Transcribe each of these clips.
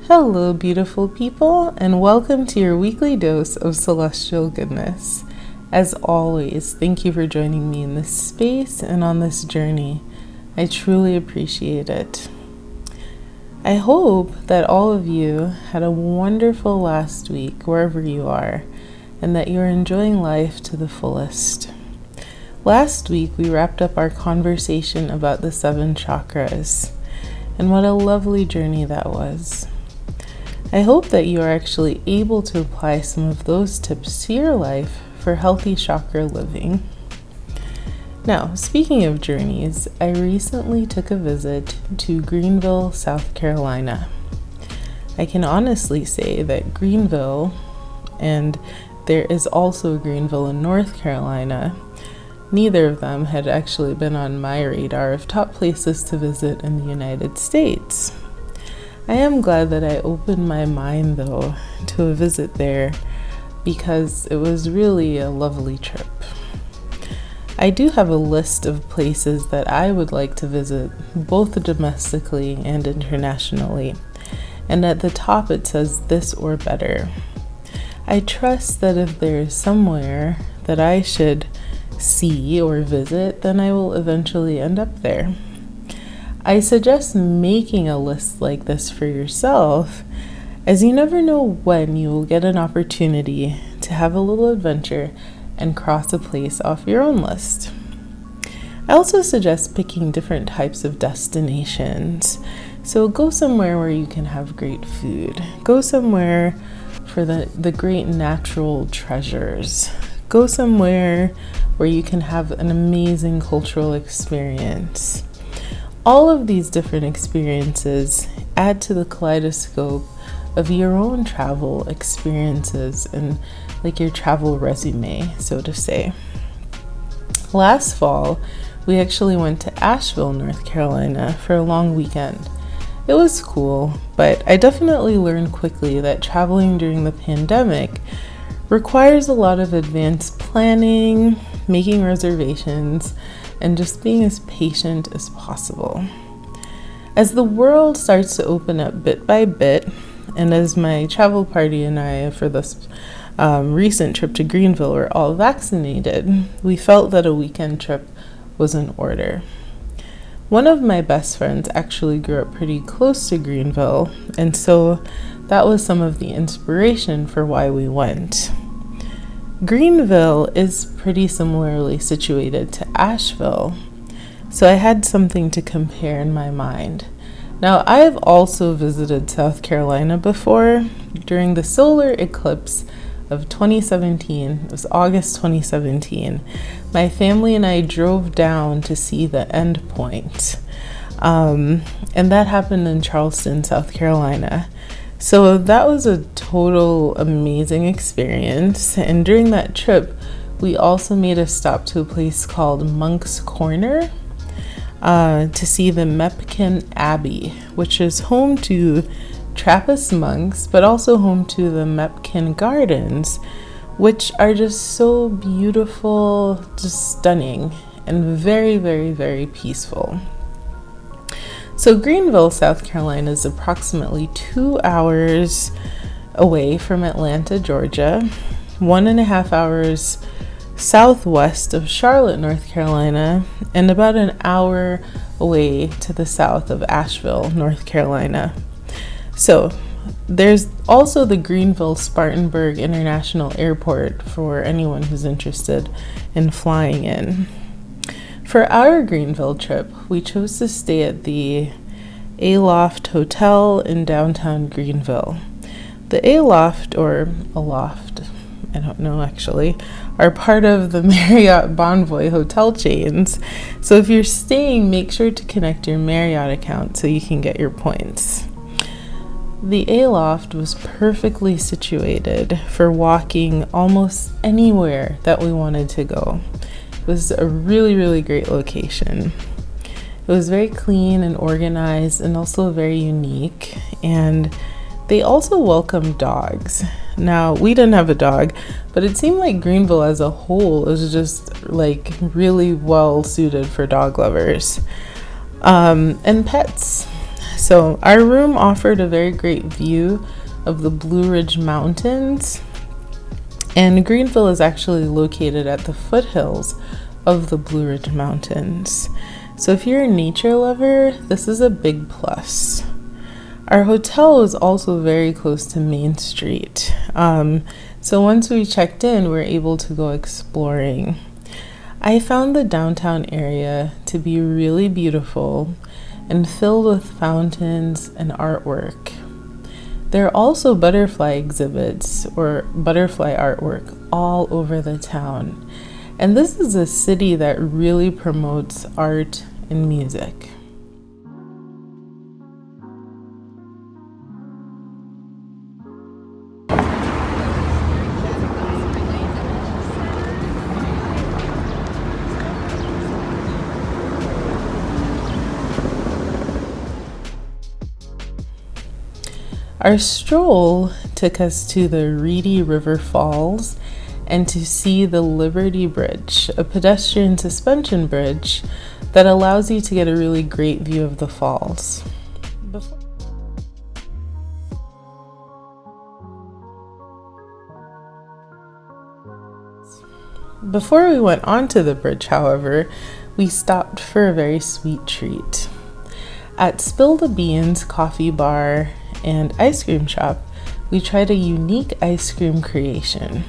Hello, beautiful people, and welcome to your weekly dose of celestial goodness. As always, thank you for joining me in this space and on this journey. I truly appreciate it. I hope that all of you had a wonderful last week wherever you are, and that you're enjoying life to the fullest. Last week, we wrapped up our conversation about the 7 chakras, and what a lovely journey that was. I hope that you are actually able to apply some of those tips to your life for healthy chakra living. Now, speaking of journeys, I recently took a visit to Greenville, South Carolina. I can honestly say that Greenville, and there is also Greenville in North Carolina, neither of them had actually been on my radar of top places to visit in the United States. I am glad that I opened my mind, though, to a visit there because it was really a lovely trip. I do have a list of places that I would like to visit, both domestically and internationally, and at the top it says this or better. I trust that if there is somewhere that I should see or visit, then I will eventually end up there. I suggest making a list like this for yourself, as you never know when you will get an opportunity to have a little adventure and cross a place off your own list. I also suggest picking different types of destinations. So go somewhere where you can have great food. Go somewhere for the great natural treasures. Go somewhere where you can have an amazing cultural experience. All of these different experiences add to the kaleidoscope of your own travel experiences and like your travel resume, so to say. Last fall, we actually went to Asheville, North Carolina for a long weekend. It was cool, but I definitely learned quickly that traveling during the pandemic requires a lot of advanced planning, making reservations, and just being as patient as possible. As the world starts to open up bit by bit, and as my travel party and I, for this recent trip to Greenville, were all vaccinated, we felt that a weekend trip was in order. One of my best friends actually grew up pretty close to Greenville, and so that was some of the inspiration for why we went. Greenville is pretty similarly situated to Asheville, so I had something to compare in my mind. Now, I have also visited South Carolina before during the solar eclipse of 2017. It was August 2017. My family and I drove down to see the end point, and that happened in Charleston, South Carolina. So that was a total amazing experience, and during that trip we also made a stop to a place called Monk's Corner to see the Mepkin Abbey, which is home to Trappist monks, but also home to the Mepkin Gardens, which are just so beautiful, just stunning, and very, very, very peaceful. So Greenville, South Carolina is approximately 2 hours away from Atlanta, Georgia, 1.5 hours southwest of Charlotte, North Carolina, and about an hour away to the south of Asheville, North Carolina. So there's also the Greenville Spartanburg International Airport for anyone who's interested in flying in. For our Greenville trip, we chose to stay at the Aloft Hotel in downtown Greenville. The Aloft, or Aloft, I don't know actually, are part of the Marriott Bonvoy hotel chains. So if you're staying, make sure to connect your Marriott account so you can get your points. The Aloft was perfectly situated for walking almost anywhere that we wanted to go. It was a really, really great location. It was very clean and organized and also very unique. And they also welcomed dogs. Now, we didn't have a dog, but it seemed like Greenville as a whole was just like really well suited for dog lovers and pets. So our room offered a very great view of the Blue Ridge Mountains, and Greenville is actually located at the foothills of the Blue Ridge Mountains. So if you're a nature lover, this is a big plus. Our hotel was also very close to Main Street. So once we checked in, we were able to go exploring. I found the downtown area to be really beautiful and filled with fountains and artwork. There are also butterfly exhibits or butterfly artwork all over the town. And this is a city that really promotes art and music. Our stroll took us to the Reedy River Falls and to see the Liberty Bridge, a pedestrian suspension bridge that allows you to get a really great view of the falls. Before we went onto the bridge, however, we stopped for a very sweet treat. At Spill the Beans Coffee Bar and Ice Cream Shop, we tried a unique ice cream creation.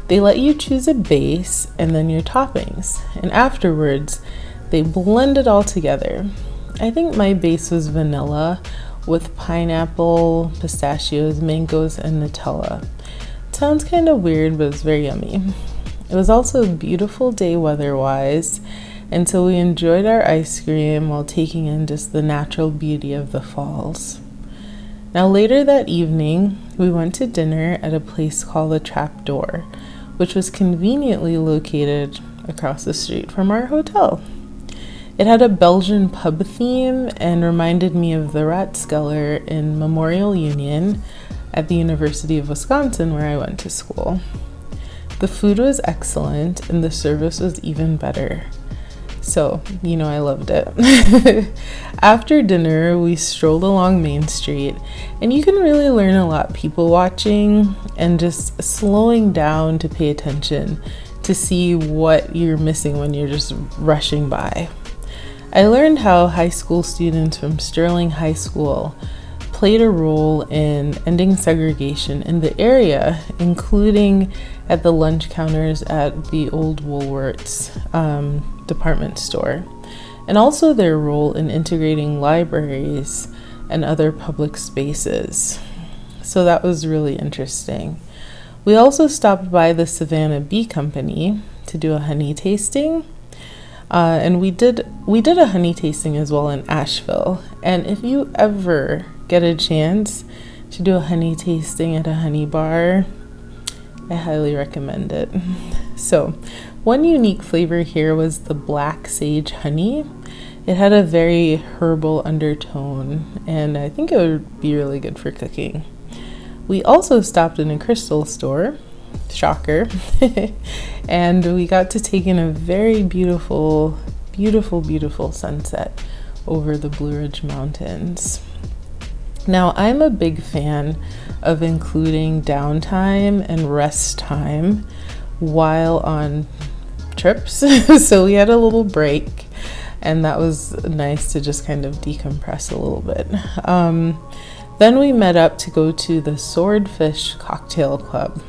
They let you choose a base and then your toppings, and afterwards they blend it all together. I think my base was vanilla with pineapple, pistachios, mangoes, and Nutella. It sounds kind of weird, but it's very yummy. It was also a beautiful day weather-wise, and so we enjoyed our ice cream while taking in just the natural beauty of the falls. Now later that evening, we went to dinner at a place called the Trapdoor, which was conveniently located across the street from our hotel. It had a Belgian pub theme and reminded me of the Rathskeller in Memorial Union at the University of Wisconsin, where I went to school. The food was excellent and the service was even better. So, I loved it. After dinner, we strolled along Main Street, and you can really learn a lot people watching and just slowing down to pay attention to see what you're missing when you're just rushing by. I learned how high school students from Sterling High School played a role in ending segregation in the area, including at the lunch counters at the old Woolworths department store, and also their role in integrating libraries and other public spaces. So that was really interesting. We also stopped by the Savannah Bee Company to do a honey tasting. And we did a honey tasting as well in Asheville. And if you ever get a chance to do a honey tasting at a honey bar, I highly recommend it. So, one unique flavor here was the black sage honey. It had a very herbal undertone, and I think it would be really good for cooking. We also stopped in a crystal store, shocker, and we got to take in a very beautiful sunset over the Blue Ridge Mountains. Now, I'm a big fan of including downtime and rest time while on trips. So we had a little break, and that was nice to just kind of decompress a little bit. Then we met up to go to the Swordfish Cocktail Club.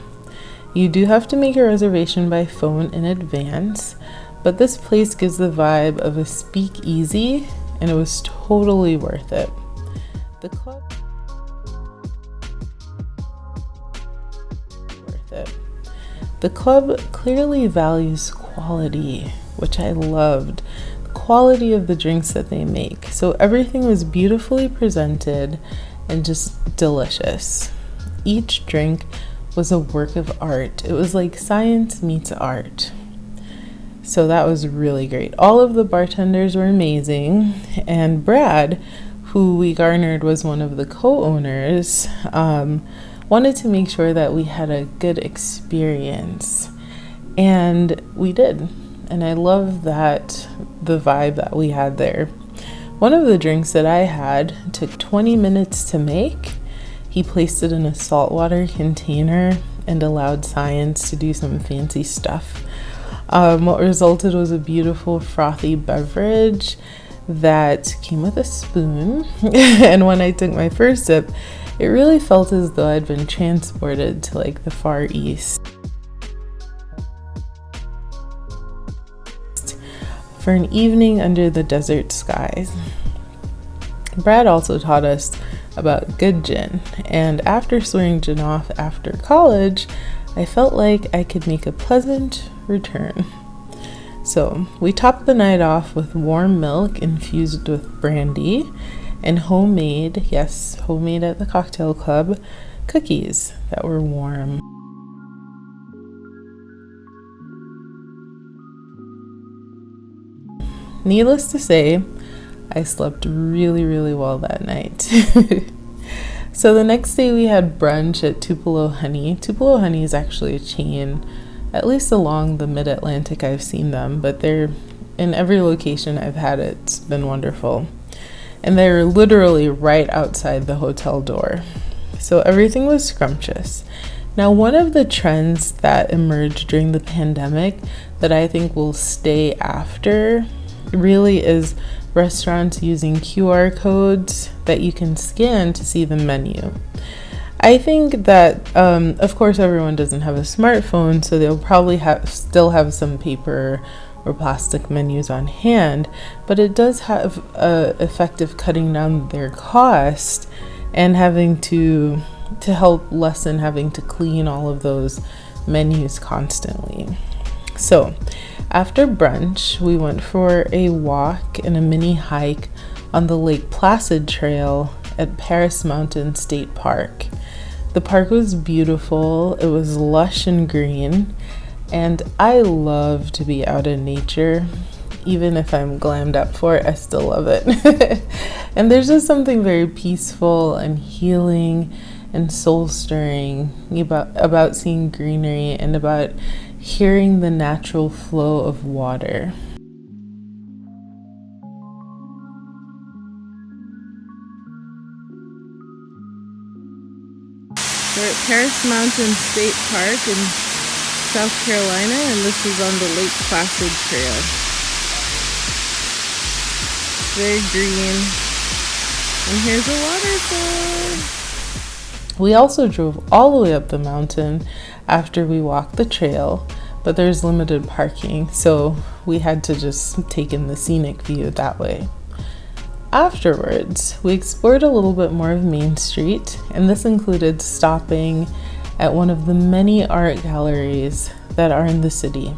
You do have to make a reservation by phone in advance, but this place gives the vibe of a speakeasy, and it was totally worth it. The club clearly values quality, which I loved. The quality of the drinks that they make. So everything was beautifully presented and just delicious. Each drink was a work of art. It was like science meets art. So that was really great. All of the bartenders were amazing, and Brad, who we garnered was one of the co-owners, wanted to make sure that we had a good experience, and we did. And I love that the vibe that we had there. One of the drinks that I had took 20 minutes to make. He placed it in a saltwater container and allowed science to do some fancy stuff. What resulted was a beautiful frothy beverage that came with a spoon. And when I took my first sip, it really felt as though I'd been transported to like the Far East for an evening under the desert skies. Brad also taught us about good gin, and after swearing gin off after college, I felt like I could make a pleasant return. So we topped the night off with warm milk infused with brandy and homemade, yes, homemade at the cocktail club, cookies that were warm. Needless to say, I slept really, really well that night. So the next day we had brunch at Tupelo Honey. Tupelo Honey is actually a chain, at least along the mid-Atlantic I've seen them, but they're in every location I've had it. It's been wonderful. And they're literally right outside the hotel door. So everything was scrumptious. Now, one of the trends that emerged during the pandemic that I think will stay after really is restaurants using QR codes that you can scan to see the menu. I think that, of course, everyone doesn't have a smartphone, so they'll probably still have some paper or plastic menus on hand, but it does have an effect of cutting down their cost and having to help lessen having to clean all of those menus constantly. So after brunch, we went for a walk and a mini hike on the Lake Placid Trail at Paris Mountain State Park. The park was beautiful, it was lush and green, and I love to be out in nature. Even if I'm glammed up for it, I still love it. And there's just something very peaceful and healing and soul-stirring about seeing greenery and about hearing the natural flow of water. We're at Paris Mountain State Park in South Carolina, and this is on the Lake Placid Trail. Very green, and here's a waterfall. We also drove all the way up the mountain after we walked the trail, but there's limited parking, so we had to just take in the scenic view that way. Afterwards, we explored a little bit more of Main Street, and this included stopping at one of the many art galleries that are in the city.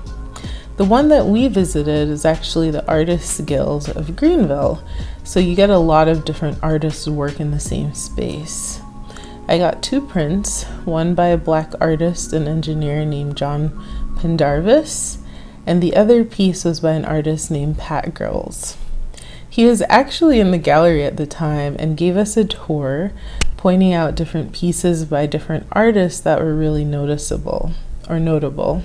The one that we visited is actually the Artists Guild of Greenville, so you get a lot of different artists' work in the same space. I got 2 prints, one by a Black artist and engineer named John Pendarvis, and the other piece was by an artist named Pat Girls. He was actually in the gallery at the time and gave us a tour, pointing out different pieces by different artists that were really noticeable or notable.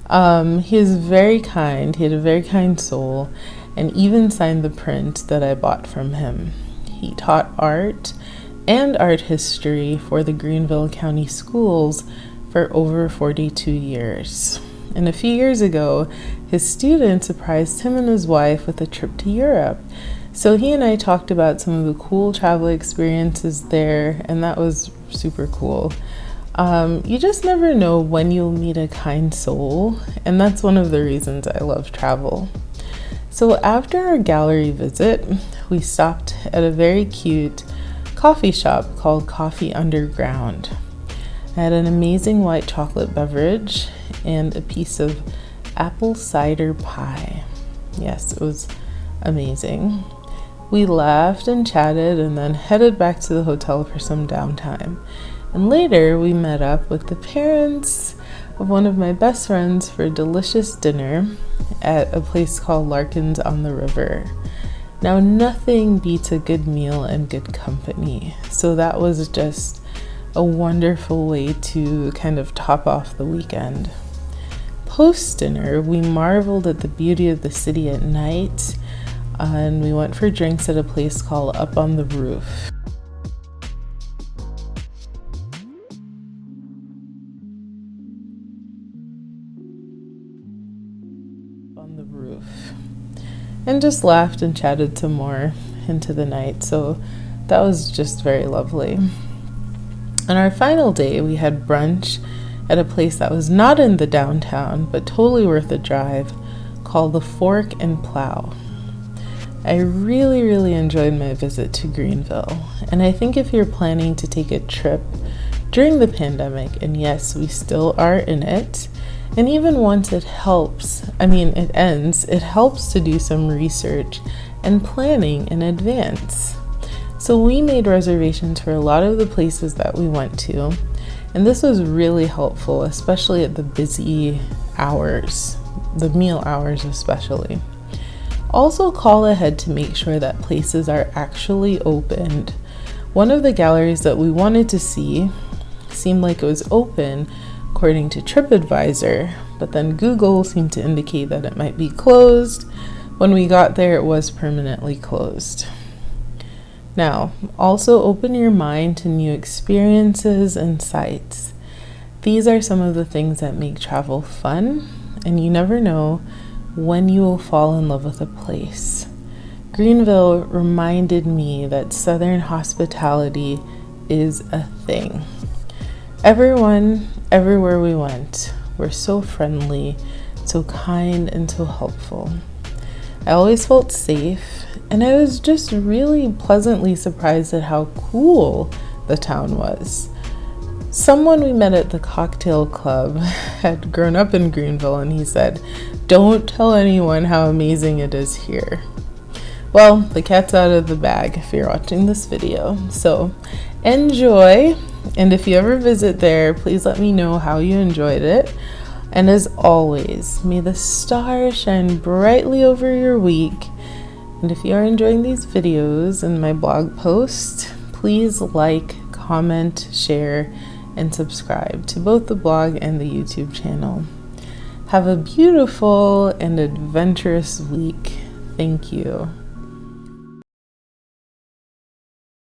He is very kind. He had a very kind soul, and even signed the print that I bought from him. He taught art and art history for the Greenville County Schools for over 42 years. And a few years ago, his students surprised him and his wife with a trip to Europe. So he and I talked about some of the cool travel experiences there, and that was super cool. You just never know when you'll meet a kind soul, and that's one of the reasons I love travel. So after our gallery visit, we stopped at a very cute coffee shop called Coffee Underground. I had an amazing white chocolate beverage and a piece of apple cider pie. Yes, it was amazing. We laughed and chatted and then headed back to the hotel for some downtime. And later we met up with the parents of one of my best friends for a delicious dinner at a place called Larkin's on the River. Now, nothing beats a good meal and good company, so that was just a wonderful way to kind of top off the weekend. Post-dinner, we marveled at the beauty of the city at night. and we went for drinks at a place called Up on the Roof. And just laughed and chatted some more into the night. So that was just very lovely. On our final day, we had brunch at a place that was not in the downtown, but totally worth a drive, called the Fork and Plow. I really enjoyed my visit to Greenville. And I think if you're planning to take a trip during the pandemic, and yes, we still are in it, and even once it ends, it helps to do some research and planning in advance. So we made reservations for a lot of the places that we went to, and this was really helpful, especially at the busy hours, the meal hours especially. Also call ahead to make sure that places are actually opened. One of the galleries that we wanted to see seemed like it was open according to TripAdvisor, but then Google seemed to indicate that it might be closed. When we got there, it was permanently closed. Now, also open your mind to new experiences and sights. These are some of the things that make travel fun, and you never know when you will fall in love with a place. Greenville reminded me that Southern hospitality is a thing. Everyone, everywhere we went, were so friendly, so kind, and so helpful. I always felt safe, and I was just really pleasantly surprised at how cool the town was. Someone we met at the cocktail club had grown up in Greenville, and he said, "Don't tell anyone how amazing it is here." Well, the cat's out of the bag if you're watching this video, so enjoy. And if you ever visit there, please let me know how you enjoyed it. And as always, may the stars shine brightly over your week. And if you are enjoying these videos and my blog post, please like, comment, share, and subscribe to both the blog and the YouTube channel. Have a beautiful and adventurous week. Thank you.